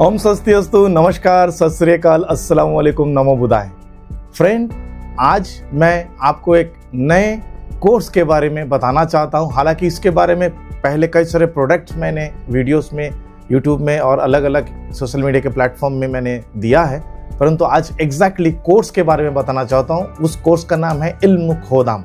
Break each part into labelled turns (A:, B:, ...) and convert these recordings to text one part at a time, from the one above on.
A: ओम स्वस्तिअस्तु, नमस्कार, सत श्री अकाल, अस्सलाम वालेकुम, नमो बुद्धाय। फ्रेंड, आज मैं आपको एक नए कोर्स के बारे में बताना चाहता हूं। हालांकि इसके बारे में पहले कई सारे प्रोडक्ट्स मैंने वीडियोस में, यूट्यूब में और अलग अलग सोशल मीडिया के प्लेटफॉर्म में मैंने दिया है, परंतु आज एग्जैक्टली कोर्स के बारे में बताना चाहता हूं। उस कोर्स का नाम है इल्म खोदाम।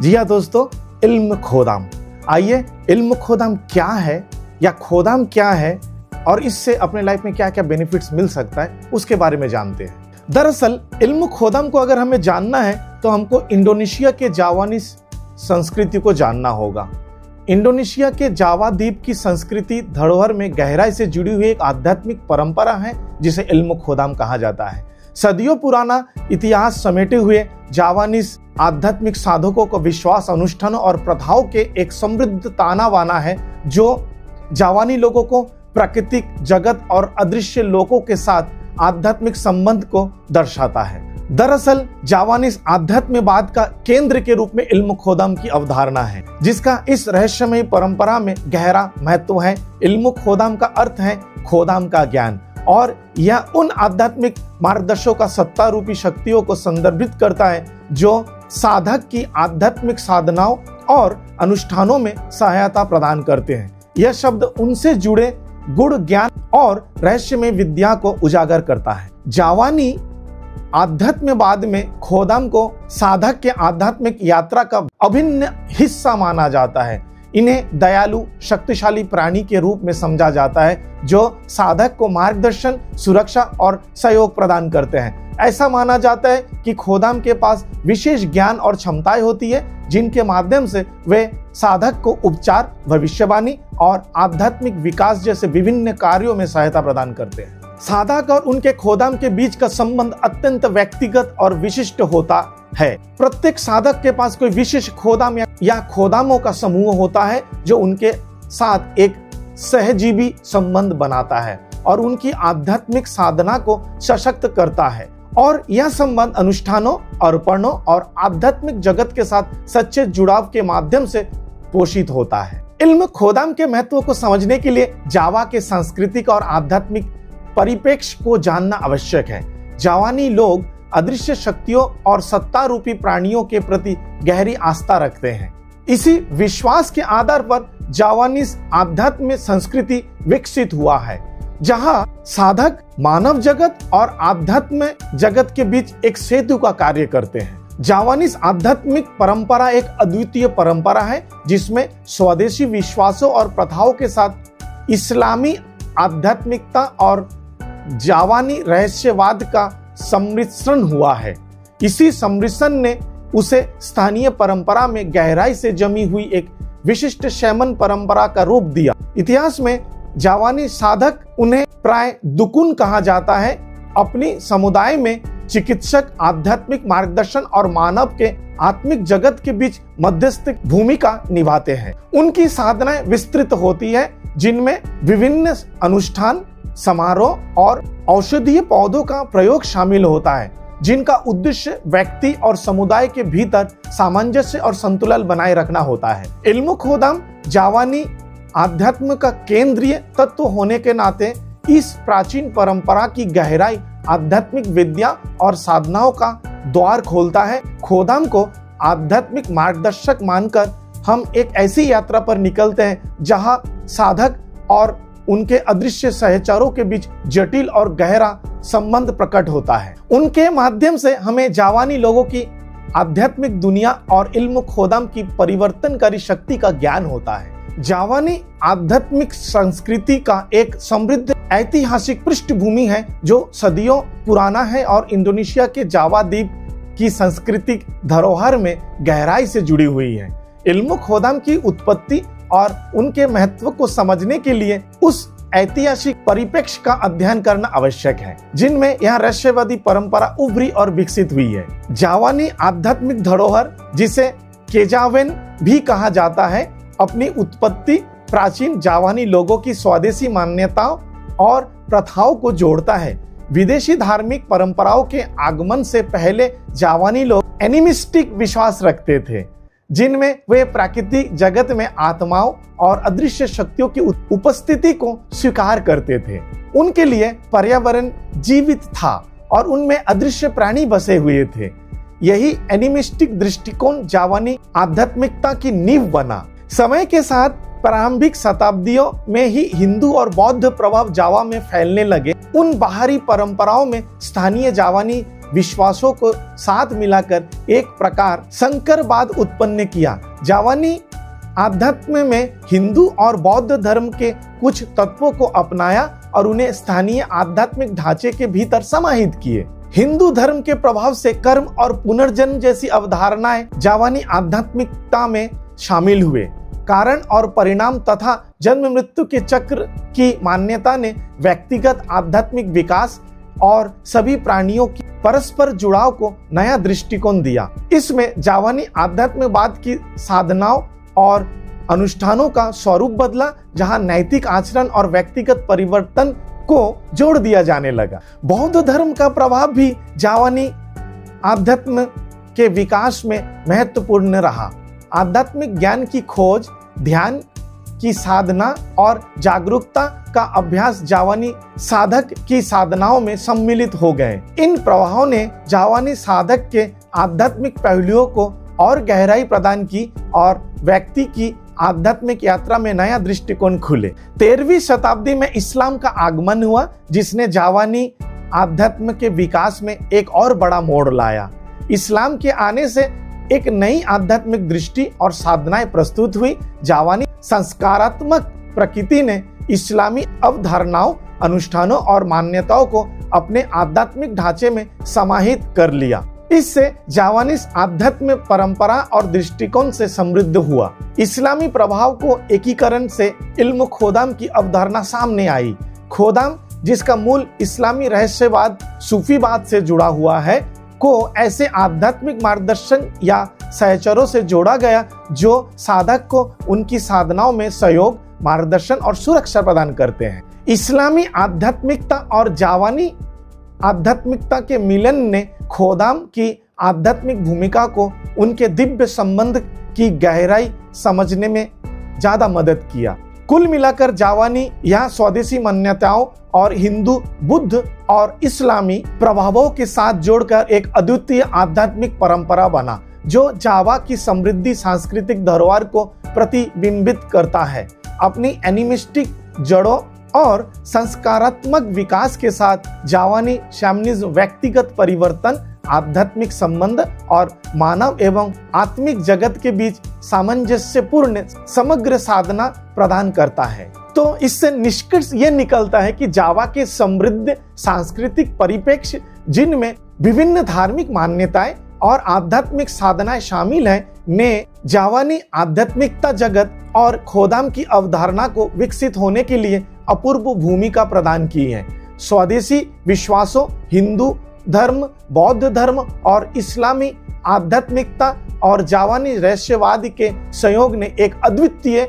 A: जी हाँ दोस्तों, इल्म खोदाम। आइए, इल्म खोदाम क्या है या खोदाम क्या है और इससे अपने लाइफ में क्या क्या बेनिफिट्स मिल सकता है, उसके बारे में जानते हैं। दरअसल इल्म खोदाम को अगर हमें जानना है तो हमको इंडोनेशिया के जावानीज संस्कृति को जानना होगा। इंडोनेशिया के जावा द्वीप की संस्कृति धरोहर में गहराई से जुड़ी हुई एक आध्यात्मिक परंपरा है जिसे इल्म खोदाम कहा जाता है। सदियों पुराना इतिहास समेटे हुए जावानीज आध्यात्मिक साधकों को विश्वास, अनुष्ठानों और प्रथाओं के एक समृद्ध ताना बाना है जो जावानी लोगों को प्राकृतिक जगत और अदृश्य लोकों के साथ आध्यात्मिक संबंध को दर्शाता है। दरअसल जावानीज आध्यात्मवाद का केंद्र के रूप में इल्म खोदाम की अवधारणा है, जिसका इस रहस्यमय परंपरा में गहरा महत्व है। इल्म खोदाम का अर्थ है खोदाम का ज्ञान, और यह उन आध्यात्मिक मार्गदर्शकों का सत्ता रूपी शक्तियों को संदर्भित करता है जो साधक की आध्यात्मिक साधनाओं और अनुष्ठानों में सहायता प्रदान करते हैं। यह शब्द उनसे जुड़े गुण, ज्ञान और रहस्यमय विद्या को उजागर करता है। जावानी आध्यात्मवाद में खोदाम को साधक के आध्यात्मिक यात्रा का अभिन्न हिस्सा माना जाता है। इन्हें दयालु, शक्तिशाली प्राणी के रूप में समझा जाता है जो साधक को मार्गदर्शन, सुरक्षा और सहयोग प्रदान करते हैं। ऐसा माना जाता है कि खोदाम के पास विशेष ज्ञान और क्षमताएं होती है जिनके माध्यम से वे साधक को उपचार, भविष्यवाणी और आध्यात्मिक विकास जैसे विभिन्न कार्यों में सहायता प्रदान करते हैं। साधक और उनके खोदाम के बीच का संबंध अत्यंत व्यक्तिगत और विशिष्ट होता है। प्रत्येक साधक के पास कोई विशेष खोदाम या खोदामों का समूह होता है जो उनके साथ एक सहजीवी संबंध बनाता है और उनकी आध्यात्मिक साधना को सशक्त करता है। और यह संबंध अनुष्ठानों, अर्पणों और आध्यात्मिक जगत के साथ सच्चे जुड़ाव के माध्यम से पोषित होता है। इल्म खोदाम के महत्व को समझने के लिए जावा के सांस्कृतिक और आध्यात्मिक परिप्रेक्ष्य को जानना आवश्यक है। जावानी लोग अदृश्य शक्तियों और सत्ता रूपी प्राणियों के प्रति गहरी आस्था रखते हैं। इसी विश्वास के आधार पर जावानीज आध्यात्मिक संस्कृति विकसित हुआ है, जहां साधक मानव जगत और आध्यात्म जगत के बीच एक सेतु का कार्य करते हैं। जावानीज आध्यात्मिक परंपरा एक अद्वितीय परंपरा है जिसमें स्वदेशी विश्वासों और प्रथाओं के साथ इस्लामी आध्यात्मिकता और जावानी रहस्यवाद का सम्मिश्रण हुआ है। इसी सम्मिश्रण ने उसे स्थानीय परंपरा में गहराई से जमी हुई एक विशिष्ट शैमन परंपरा का रूप दिया। इतिहास में जावानी साधक, उन्हें प्राय दुकुन कहा जाता है, अपनी समुदाय में चिकित्सक, आध्यात्मिक मार्गदर्शन और मानव के आत्मिक जगत के बीच मध्यस्थ भूमिका निभाते हैं। उनकी साधनाएं विस्तृत होती है जिनमें विभिन्न अनुष्ठान, समारोह और औषधीय पौधों का प्रयोग शामिल होता है, जिनका उद्देश्य व्यक्ति और समुदाय के भीतर सामंजस्य और संतुलन बनाए रखना होता है। इल्म खोदाम जावानी आध्यात्म का केंद्रीय तत्व होने के नाते इस प्राचीन परंपरा की गहराई आध्यात्मिक विद्या और साधनाओं का द्वार खोलता है। खोदाम को आध्यात्मिक मार्गदर्शक मानकर हम एक ऐसी यात्रा पर निकलते हैं जहां साधक और उनके अदृश्य सहचरों के बीच जटिल और गहरा संबंध प्रकट होता है। उनके माध्यम से हमें जावानी लोगों की आध्यात्मिक दुनिया और इल्म खोदाम की परिवर्तनकारी शक्ति का ज्ञान होता है। जावानी आध्यात्मिक संस्कृति का एक समृद्ध ऐतिहासिक पृष्ठभूमि है जो सदियों पुराना है और इंडोनेशिया के जावा द्वीप की सांस्कृतिक धरोहर में गहराई से जुड़ी हुई है। इल्म खोदाम की उत्पत्ति और उनके महत्व को समझने के लिए उस ऐतिहासिक परिप्रेक्ष्य का अध्ययन करना आवश्यक है जिनमें यह रहस्यवादी परंपरा उभरी और विकसित हुई है। जावानी आध्यात्मिक धरोहर, जिसे केजावेन भी कहा जाता है, अपनी उत्पत्ति प्राचीन जावानी लोगों की स्वदेशी मान्यताओं और प्रथाओं को जोड़ता है। विदेशी धार्मिक परंपराओं के आगमन से पहले जावानी लोग एनिमिस्टिक विश्वास रखते थे, जिनमें वे प्राकृतिक जगत में आत्माओं और अदृश्य शक्तियों की उपस्थिति को स्वीकार करते थे। उनके लिए पर्यावरण जीवित था और उनमें अदृश्य प्राणी बसे हुए थे। यही एनिमिस्टिक दृष्टिकोण जावानी आध्यात्मिकता की नींव बना। समय के साथ प्रारंभिक शताब्दियों में ही हिंदू और बौद्ध प्रभाव जावा में फैलने लगे। उन बाहरी परंपराओं में स्थानीय जावानी विश्वासों को साथ मिलाकर एक प्रकार संकरवाद उत्पन्न किया। जावानी आध्यात्म में हिंदू और बौद्ध धर्म के कुछ तत्वों को अपनाया और उन्हें स्थानीय आध्यात्मिक ढांचे के भीतर समाहित किए। हिंदू धर्म के प्रभाव से कर्म और पुनर्जन्म जैसी अवधारणाएं जावानी आध्यात्मिकता में शामिल हुए। कारण और परिणाम तथा जन्म मृत्यु के चक्र की मान्यता ने व्यक्तिगत आध्यात्मिक विकास और सभी प्राणियों की परस्पर जुड़ाव को नया दृष्टिकोण दिया। इसमें जावानी आध्यात्मिकवाद की साधनाओं और अनुष्ठानों का स्वरूप बदला, जहां नैतिक आचरण और व्यक्तिगत परिवर्तन को जोड़ दिया जाने लगा। बौद्ध धर्म का प्रभाव भी जावानी आध्यात्म के विकास में महत्वपूर्ण रहा। आध्यात्मिक ज्ञान की खोज, ध्यान की साधना और जागरूकता का अभ्यास जावानी साधक की साधनाओं में सम्मिलित हो गए। इन प्रभावों ने जावानी साधक के आध्यात्मिक पहलुओं को और गहराई प्रदान की और व्यक्ति की आध्यात्मिक यात्रा में नया दृष्टिकोण खुले। 13वीं शताब्दी में इस्लाम का आगमन हुआ, जिसने जावानी आध्यात्म के विकास में एक और बड़ा मोड़ लाया। इस्लाम के आने से एक नई आध्यात्मिक दृष्टि और साधनाएं प्रस्तुत हुई। जावानी संस्कारात्मक प्रकृति ने इस्लामी अवधारणाओं, अनुष्ठानों और मान्यताओं को अपने आध्यात्मिक ढांचे में समाहित कर लिया। इससे जावानी आध्यात्म परंपरा और दृष्टिकोण से समृद्ध हुआ। इस्लामी प्रभाव को एकीकरण से इल्म खोदाम की अवधारणा सामने आई। खोदाम, जिसका मूल इस्लामी रहस्यवाद सूफीवाद से जुड़ा हुआ है, को ऐसे आध्यात्मिक मार्गदर्शन या सहचरों से जोड़ा गया जो साधक को उनकी साधनाओं में सहयोग, मार्गदर्शन और सुरक्षा प्रदान करते हैं। इस्लामी आध्यात्मिकता और जावानी आध्यात्मिकता के मिलन ने खोदाम की आध्यात्मिक भूमिका को उनके दिव्य संबंध की गहराई समझने में ज्यादा मदद किया। कुल मिलाकर जावानी यह स्वदेशी मान्यताओं और हिंदू, बुद्ध और इस्लामी प्रभावों के साथ जोड़कर एक अद्वितीय आध्यात्मिक परंपरा बना, जो जावा की समृद्धि सांस्कृतिक धरोहर को प्रतिबिंबित करता है। अपनी एनिमिस्टिक जड़ों और संस्कारात्मक विकास के साथ जावानी शैमनिज्म व्यक्तिगत परिवर्तन, आध्यात्मिक संबंध और मानव एवं आत्मिक जगत के बीच सामंजस्यपूर्ण समग्र साधना प्रदान करता है। तो इससे निष्कर्ष ये निकलता है कि जावा के समृद्ध सांस्कृतिक परिप्रेक्ष्य, जिनमें विभिन्न धार्मिक मान्यताएं और आध्यात्मिक साधनाएं शामिल हैं, ने जावानी आध्यात्मिकता जगत और खोदाम की अवधारणा को विकसित होने के लिए अपूर्व भूमिका प्रदान की है। स्वदेशी विश्वासों, हिंदू धर्म, बौद्ध धर्म और इस्लामी आध्यात्मिकता और जावानी रहस्यवाद के संयोग ने एक अद्वितीय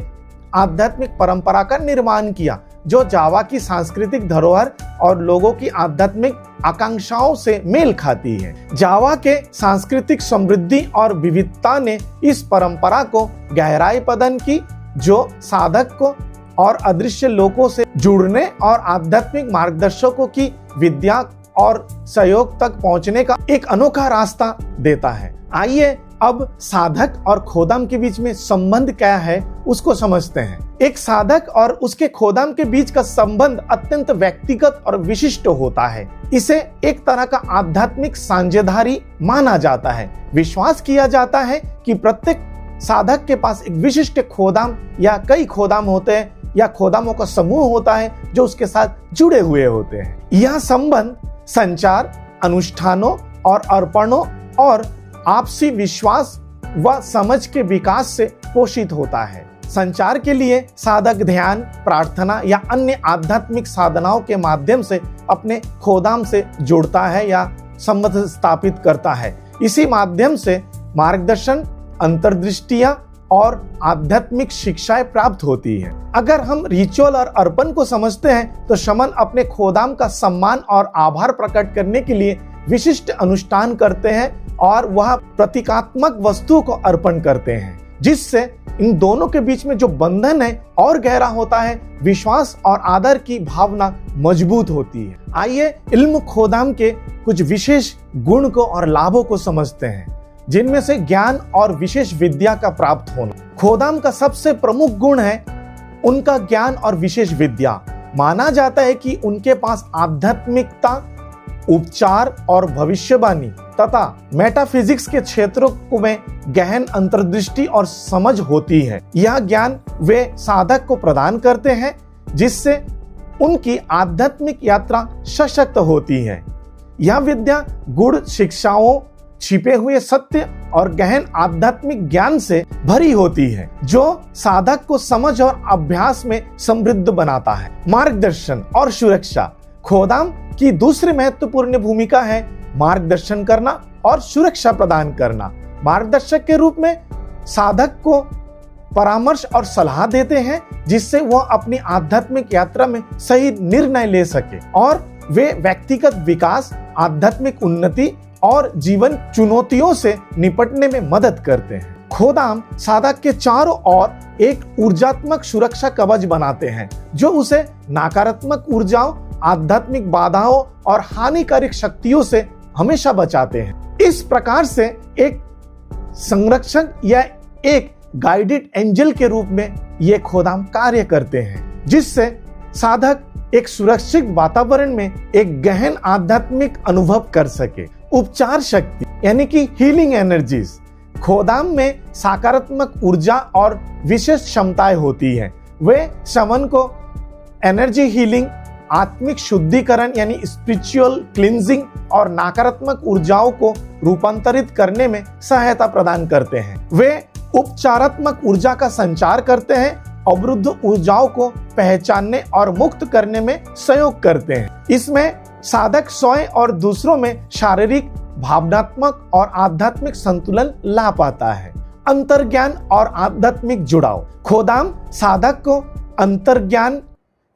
A: आध्यात्मिक परंपरा का निर्माण किया, जो जावा की सांस्कृतिक धरोहर और लोगों की आध्यात्मिक आकांक्षाओं से मेल खाती है। जावा के सांस्कृतिक समृद्धि और विविधता ने इस परंपरा को गहराई प्रदान की, जो साधक को और अदृश्य लोगों से जुड़ने और आध्यात्मिक मार्गदर्शकों की विद्या और सहयोग तक पहुंचने का एक अनोखा रास्ता देता है। आइए अब साधक और खोदाम के बीच में संबंध क्या है उसको समझते हैं। एक साधक और उसके खोदाम के बीच का संबंध अत्यंत व्यक्तिगत और विशिष्ट होता है। इसे एक तरह का आध्यात्मिक साझेदारी माना जाता है। विश्वास किया जाता है कि प्रत्येक साधक के पास एक विशिष्ट खोदाम या कई खोदाम होते हैं, या खोदामों का समूह होता है जो उसके साथ जुड़े हुए होते हैं। यह संबंध संचार, अनुष्ठानों और अर्पणों और आपसी विश्वास व समझ के विकास से पोषित होता है। संचार के लिए साधक ध्यान, प्रार्थना या अन्य आध्यात्मिक साधनाओं के माध्यम से अपने खोदाम से जुड़ता है या संबंध स्थापित करता है। इसी माध्यम से मार्गदर्शन, अंतर्दृष्टियां और आध्यात्मिक शिक्षाएं प्राप्त होती है। अगर हम रिचुअल और अर्पण को समझते हैं तो शमन अपने खोदाम का सम्मान और आभार प्रकट करने के लिए विशिष्ट अनुष्ठान करते हैं और वह प्रतीकात्मक वस्तु को अर्पण करते हैं, जिससे इन दोनों के बीच में जो बंधन है और गहरा होता है, विश्वास और आदर की भावना मजबूत होती है। आइए इल्म खोदाम के कुछ विशेष गुण को और लाभों को समझते हैं, जिनमें से ज्ञान और विशेष विद्या का प्राप्त होना। खोदाम का सबसे प्रमुख गुण है उनका ज्ञान और विशेष विद्या। माना जाता है कि उनके पास आध्यात्मिकता, उपचार और भविष्यवाणी तथा मेटाफिजिक्स के क्षेत्रों में गहन अंतर्दृष्टि और समझ होती है। यह ज्ञान वे साधक को प्रदान करते हैं, जिससे उनकी आध्यात्मिक यात्रा सशक्त होती है। यह विद्या गुड़ शिक्षाओं, छिपे हुए सत्य और गहन आध्यात्मिक ज्ञान से भरी होती है, जो साधक को समझ और अभ्यास में समृद्ध बनाता है। मार्गदर्शन और सुरक्षा। खोदाम की दूसरी महत्वपूर्ण भूमिका है मार्गदर्शन करना और सुरक्षा प्रदान करना। मार्गदर्शक के रूप में साधक को परामर्श और सलाह देते हैं, जिससे वह अपनी आध्यात्मिक यात्रा में सही निर्णय ले सके और वे व्यक्तिगत विकास, आध्यात्मिक उन्नति और जीवन चुनौतियों से निपटने में मदद करते हैं। खोदाम साधक के चारों ओर एक ऊर्जात्मक सुरक्षा कवच बनाते हैं, जो उसे नकारात्मक ऊर्जाओं, आध्यात्मिक बाधाओं और हानिकारक शक्तियों से हमेशा बचाते हैं। इस प्रकार से एक संरक्षक या एक गाइडेड एंजल के रूप में ये खोदाम कार्य करते हैं, जिससे साधक एक सुरक्षित वातावरण में एक गहन आध्यात्मिक अनुभव कर सके। उपचार शक्ति यानी कि हीलिंग एनर्जीज। खोदाम में सकारात्मक ऊर्जा और विशेष क्षमताएं होती हैं। वे शमन को एनर्जी हीलिंग, आत्मिक शुद्धिकरण यानी स्पिरिचुअल क्लींजिंग और नकारात्मक ऊर्जाओं को रूपांतरित करने में सहायता प्रदान करते हैं। वे उपचारात्मक ऊर्जा का संचार करते हैं, अवरुद्ध ऊर्जाओं को पहचानने और मुक्त करने में सहयोग करते हैं। इसमें साधक स्वयं और दूसरों में शारीरिक, भावनात्मक और आध्यात्मिक संतुलन ला पाता है। अंतर्ज्ञान और आध्यात्मिक जुड़ाव। खोदाम साधक को अंतर्ज्ञान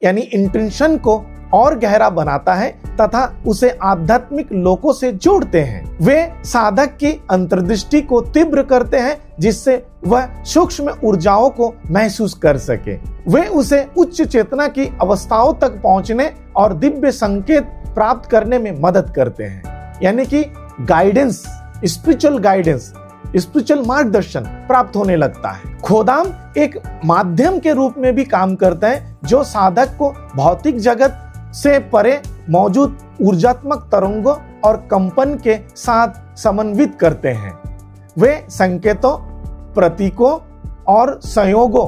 A: यानी इंटेंशन को और गहरा बनाता है तथा उसे आध्यात्मिक लोकों से जोड़ते हैं। वे साधक की अंतर्दृष्टि को तीव्र करते हैं, जिससे वह सूक्ष्म ऊर्जाओं को महसूस कर सके। वे उसे उच्च चेतना की अवस्थाओं तक पहुंचने और दिव्य संकेत प्राप्त करने में मदद करते हैं, यानी कि गाइडेंस, स्पिरिचुअल गाइडेंस, स्पिरिचुअल मार्गदर्शन प्राप्त होने लगता है। खोदाम एक माध्यम के रूप में भी काम करता है, जो साधक को भौतिक जगत से परे मौजूद ऊर्जात्मक तरंगों और कंपन के साथ समन्वित करते हैं। वे संकेतों, प्रतीकों और संयोगों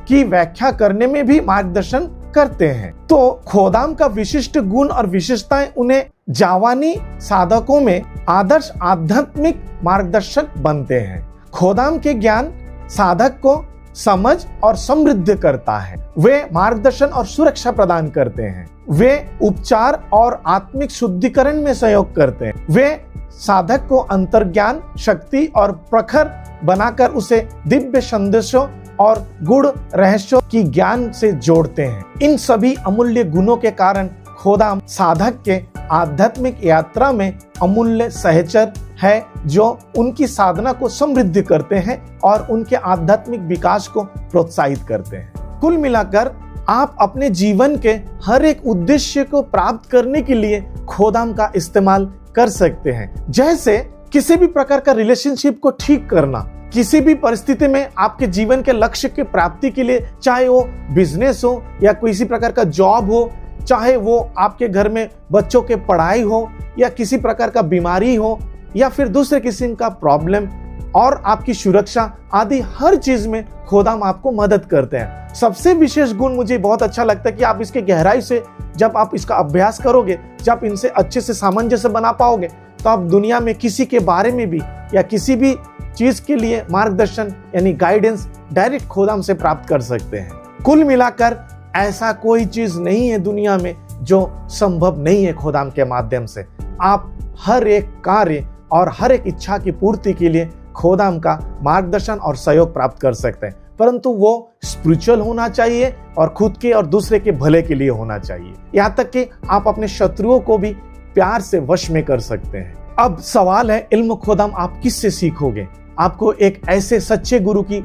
A: की व्याख्या करने में भी मार्गदर्शन करते हैं। तो खोदाम का विशिष्ट गुण और विशेषताएं उन्हें जावानी साधकों में आदर्श आध्यात्मिक मार्गदर्शक बनते हैं। खोदाम के ज्ञान साधक को समझ और समृद्ध करता है। वे मार्गदर्शन और सुरक्षा प्रदान करते हैं। वे उपचार और आत्मिक शुद्धिकरण में सहयोग करते हैं। वे साधक को अंतर्ज्ञान, शक्ति और प्रखर बनाकर उसे दिव्य संदेशों और गुण रहस्यों की ज्ञान से जोड़ते हैं। इन सभी अमूल्य गुणों के कारण खोदाम साधक के आध्यात्मिक यात्रा में अमूल्य सहचर है, जो उनकी साधना को समृद्ध करते हैं और उनके आध्यात्मिक विकास को प्रोत्साहित करते हैं। कुल मिलाकर आप अपने जीवन के हर एक उद्देश्य को प्राप्त करने के लिए खोदाम का इस्तेमाल कर सकते हैं। जैसे किसी भी प्रकार का रिलेशनशिप को ठीक करना, किसी भी परिस्थिति में आपके जीवन के लक्ष्य की प्राप्ति के लिए, चाहे वो बिजनेस हो या किसी प्रकार का जॉब हो, चाहे वो आपके घर में बच्चों के पढ़ाई हो या किसी प्रकार का बीमारी हो या फिर दूसरे किस्म का प्रॉब्लम और आपकी सुरक्षा आदि, हर चीज में खोदाम आपको मदद करते हैं। सबसे विशेष गुण मुझे बहुत अच्छा लगता है कि आप इसके गहराई से जब आप इसका अभ्यास करोगे, जब इनसे अच्छे से सामंजस्य बना पाओगे, तो आप दुनिया में किसी के बारे में भी या किसी भी चीज के लिए मार्गदर्शन यानी गाइडेंस डायरेक्ट खोदाम से प्राप्त कर सकते हैं। कुल मिलाकर ऐसा कोई चीज नहीं है दुनिया में जो संभव नहीं है खोदाम के माध्यम से। आप हर एक कार्य और हर एक इच्छा की पूर्ति के लिए खोदाम का मार्गदर्शन और सहयोग प्राप्त कर सकते हैं, परंतु वो स्पिरिचुअल होना चाहिए और खुद के और दूसरे के भले के लिए होना चाहिए। यहाँ तक कि आप अपने शत्रुओं को भी प्यार से वश में कर सकते हैं। अब सवाल है, इल्म खोदाम आप किससे सीखोगे? आपको एक ऐसे सच्चे गुरु की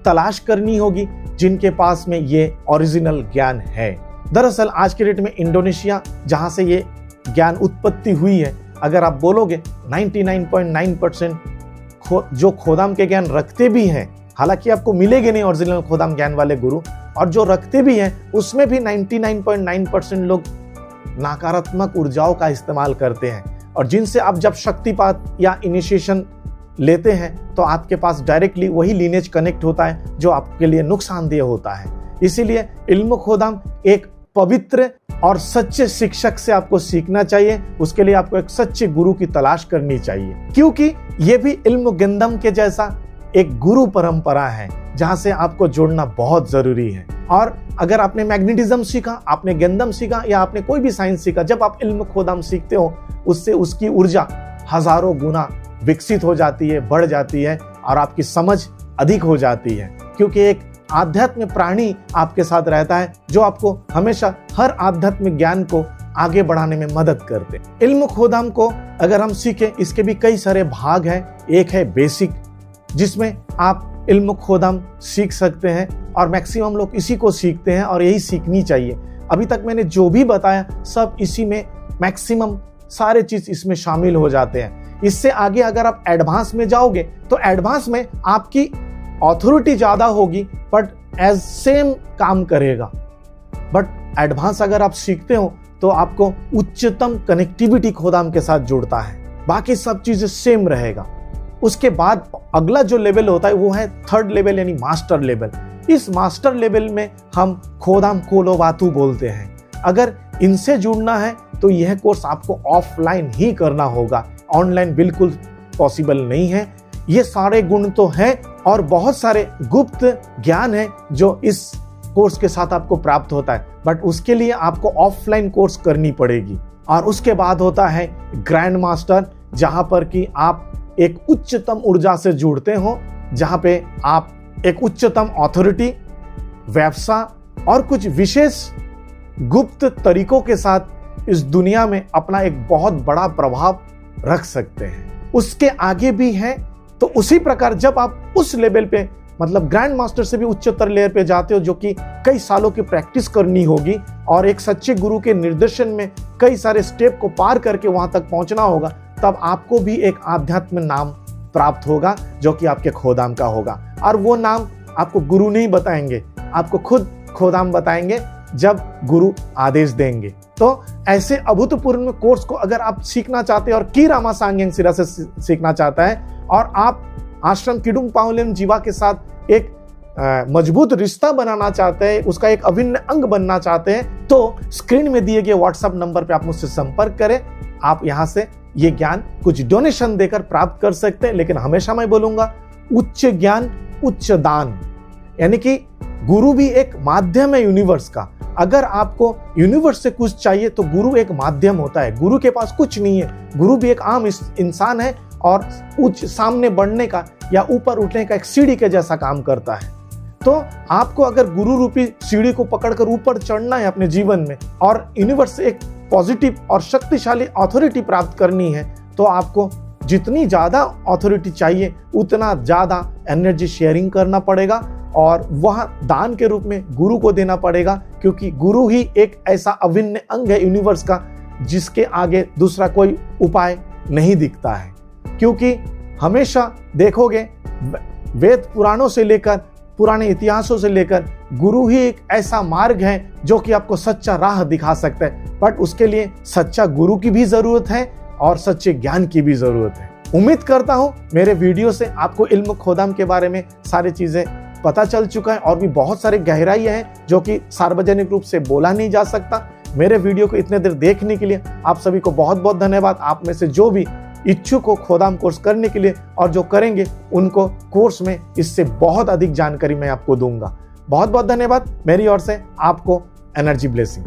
A: तलाश करनी होगी जिनके पास में ये ओरिजिनल ज्ञान है। दरअसल आज के डेट में इंडोनेशिया, जहां से ये ज्ञान उत्पत्ति हुई है, अगर आप बोलोगे 99.9% जो खोदाम के ज्ञान रखते भी हैं, हालांकि आपको मिलेंगे नहीं ओरिजिनल खोदाम ज्ञान वाले गुरु, और जो रखते भी हैं उसमें भी 99.9% लोग नकारात्मक ऊर्जाओं का इस्तेमाल करते हैं। और जिनसे आप जब शक्तिपात या इनिशिएशन लेते हैं तो आपके पास डायरेक्टली वही लीनेज कनेक्ट होता है जो आपके लिए नुकसानदेह होता है। इसीलिए इल्म खोदाम एक पवित्र और सच्चे शिक्षक से आपको सीखना चाहिए। उसके लिए आपको एक सच्चे गुरु की तलाश करनी चाहिए, क्योंकि ये भी इल्म गेंदम के जैसा एक गुरु परंपरा है जहां से आपको जोड़ना बहुत जरूरी है। और अगर आपने मैग्नेटिज्म सीखा, आपने गेंदम सीखा या आपने कोई भी साइंस सीखा, जब आप इल्म खोदाम सीखते हो उससे उसकी ऊर्जा हजारों गुना विकसित हो जाती है, बढ़ जाती है और आपकी समझ अधिक हो जाती है, क्योंकि एक आध्यात्म प्राणी आपके साथ रहता है जो आपको हमेशा हर आध्यात्मिक ज्ञान को आगे बढ़ाने में मदद करते हैं। इल्म खोदाम को अगर हम सीखें, इसके भी कई सारे भाग हैं। एक है बेसिक, जिसमें आप इल्म खोदाम सीख सकते हैं और मैक्सिमम लोग इसी को सीखते हैं और यही सीखनी चाहिए। अभी तक मैंने जो भी बताया सब इसी में मैक्सिमम सारे चीज इसमें शामिल हो जाते हैं। इससे आगे अगर आप एडवांस में जाओगे तो एडवांस में आपकी ऑथोरिटी ज्यादा होगी बट एज सेम काम करेगा। बट एडवांस अगर आप सीखते हो तो आपको उच्चतम कनेक्टिविटी खोदाम के साथ जुड़ता है, बाकी सब चीजें सेम रहेगा। उसके बाद अगला जो लेवल होता है वो है थर्ड लेवल, यानी मास्टर लेवल। इस मास्टर लेवल में हम खोदाम कोलोवातु बोलते हैं। अगर इनसे जुड़ना है तो यह कोर्स आपको ऑफलाइन ही करना होगा, ऑनलाइन बिल्कुल पॉसिबल नहीं है। ये सारे गुण तो हैं और बहुत सारे गुप्त ज्ञान है जो इस कोर्स के साथ आपको प्राप्त होता है, बट उसके लिए आपको ऑफलाइन कोर्स करनी पड़ेगी। और उसके बाद होता है ग्रैंड मास्टर, जहां पर कि आप एक उच्चतम ऊर्जा से जुड़ते हो, जहां पे आप एक उच्चतम ऑथोरिटी, व्यवसाय और कुछ विशेष गुप्त तरीकों के साथ इस दुनिया में अपना एक बहुत बड़ा प्रभाव रख सकते हैं। उसके आगे भी है। तो उसी प्रकार जब आप उस लेवल पे, मतलब ग्रैंड मास्टर से भी उच्चतर लेयर पे जाते हो, जो कि कई सालों की प्रैक्टिस करनी होगी और एक सच्चे गुरु के निर्देशन में कई सारे स्टेप को पार करके वहां तक पहुंचना होगा, तब आपको भी एक आध्यात्म नाम प्राप्त होगा जो कि आपके खोदाम का होगा। और वो नाम आपको गुरु नहीं बताएंगे, आपको खुद खोदाम बताएंगे जब गुरु आदेश देंगे। तो ऐसे अभूतपूर्व कोर्स को अगर आप सीखना चाहते हैं और की रामा सांग्यांग सिरा से सीखना चाहता है और आप आश्रम किडुंग पाउलेम जीवा के साथ एक मजबूत रिश्ता बनाना चाहते हैं, उसका एक अभिन्न अंग बनना चाहते हैं, तो स्क्रीन में दिए गए व्हाट्सएप नंबर पे आप मुझसे संपर्क करें। आप यहां से ये ज्ञान कुछ डोनेशन देकर प्राप्त कर सकते हैं, लेकिन हमेशा मैं बोलूंगा उच्च ज्ञान उच्च दान, यानी कि गुरु भी एक माध्यम है यूनिवर्स का। अगर आपको यूनिवर्स से कुछ चाहिए तो गुरु एक माध्यम होता है, गुरु के पास कुछ नहीं है। गुरु भी एक आम इंसान है और उच्च सामने बढ़ने का या ऊपर उठने का एक सीढ़ी के जैसा काम करता है। तो आपको अगर गुरु रूपी सीढ़ी को पकड़कर ऊपर चढ़ना है अपने जीवन में और यूनिवर्स से एक पॉजिटिव और शक्तिशाली अथॉरिटी प्राप्त करनी है, तो आपको जितनी ज्यादा अथॉरिटी चाहिए उतना ज्यादा एनर्जी शेयरिंग करना पड़ेगा और वह दान के रूप में गुरु को देना पड़ेगा, क्योंकि गुरु ही एक ऐसा अभिन्न अंग है यूनिवर्स का जिसके आगे दूसरा कोई उपाय नहीं दिखता है। क्योंकि हमेशा देखोगे वेद पुराणों से लेकर पुराने इतिहासों से लेकर गुरु ही एक ऐसा मार्ग है जो कि आपको सच्चा राह दिखा सकता है, बट उसके लिए सच्चा गुरु की भी जरूरत है और सच्चे ज्ञान की भी जरूरत है। उम्मीद करता हूं मेरे वीडियो से आपको इल्म खोदाम के बारे में सारी चीजें पता चल चुका है और भी बहुत सारे गहराइयां हैं जो कि सार्वजनिक रूप से बोला नहीं जा सकता। मेरे वीडियो को इतने देर देखने के लिए आप सभी को बहुत बहुत धन्यवाद। आप में से जो भी इच्छुक हो खोदाम कोर्स करने के लिए और जो करेंगे उनको कोर्स में इससे बहुत अधिक जानकारी मैं आपको दूंगा। बहुत बहुत धन्यवाद। मेरी ओर से आपको एनर्जी ब्लेसिंग।